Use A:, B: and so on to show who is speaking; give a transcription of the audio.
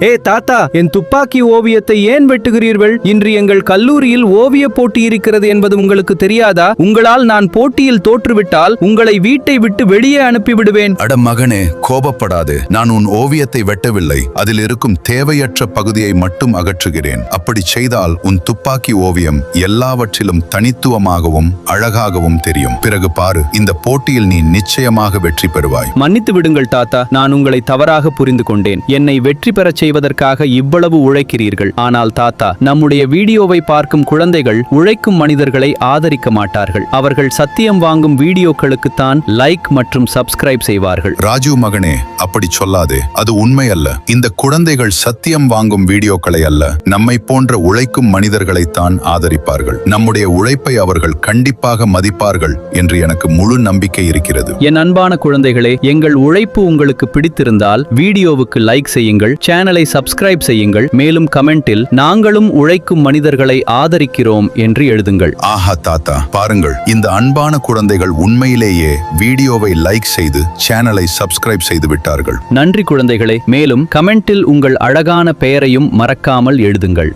A: தாத்தா, என் துப்பாக்கி ஓவியத்தை ஏன் வெட்டுகிறீர்கள்? இன்று எங்கள் கல்லூரியில் ஓவிய போட்டி இருக்கிறது என்பது உங்களுக்கு தெரியாதா? உங்களால் நான் போட்டியில் தோற்றுவிட்டால் உங்களை வீட்டை விட்டு வெளியே அனுப்பிவிடுவேன்.
B: அட மகனே, கோபப்படாது. நான் உன் ஓவியத்தை வெட்டவில்லை. அதில் இருக்கும் தேவையற்ற பகுதியை மட்டும் அகற்றுகிறேன். அப்படி செய்தால் உன் துப்பாக்கி ஓவியம் எல்லாவற்றிலும் தனித்துவமாகவும் அழகாகவும் தெரியும். பிறகு பாரு, இந்த போட்டியில் நீ நிச்சயமாக வெற்றி பெறுவாய்.
A: மன்னித்து விடுங்கள் தாத்தா, நான் உங்களை தவறாக புரிந்து கொண்டேன். என்னை வெற்றி பெறச் செய்வதற்காக இவ்வளவு உழைக்கிறீர்கள். ஆனால் தாத்தா, நம்முடைய வீடியோவை பார்க்கும் குழந்தைகள் உழைக்கும் மனிதர்களை ஆதரிக்க மாட்டார்கள். அவர்கள் சத்தியம் வாங்கும் வீடியோக்களுக்குத்தான் லைக் மற்றும் சப்ஸ்கிரைப் செய்வார்கள்.
B: ராஜு மகனே, அப்படி சொல்லாதே. அது உண்மை அல்ல. இந்த குழந்தைகள் சத்தியம் வாங்கும் வீடியோக்களை அல்ல, நம்மை போன்ற உழைக்கும் மனிதர்களைத்தான் ஆதரிப்பார்கள். நம்முடைய உழைப்பை அவர்கள் கண்டிப்பாக மதிப்பார்கள் என்று எனக்கு முழு நம்பிக்கை இருக்கிறது.
A: என் அன்பான குழந்தைகளே, எங்கள் உழைப்பு உங்களுக்கு பிடித்திருந்தால் வீடியோவுக்கு லைக் செய்யுங்கள், சேனலை சப்ஸ்கிரைப் செய்யுங்கள், மேலும் கமெண்டில் நாங்களும் உழைக்கும் மனிதர்களை ஆதரிக்கிறோம் என்று எழுதுங்கள்.
B: ஆஹா தாத்தா, பாருங்கள், இந்த அன்பான குழந்தைகள் உண்மையிலேயே வீடியோவை லைக் செய்து சேனலை சப்ஸ்கிரைப் செய்து விட்டார்கள்.
A: நன்றி குழந்தைகளே. மேலும் கமெண்டில் உங்கள் அழகான பெயரையும் மறக்காமல் எழுதுங்கள்.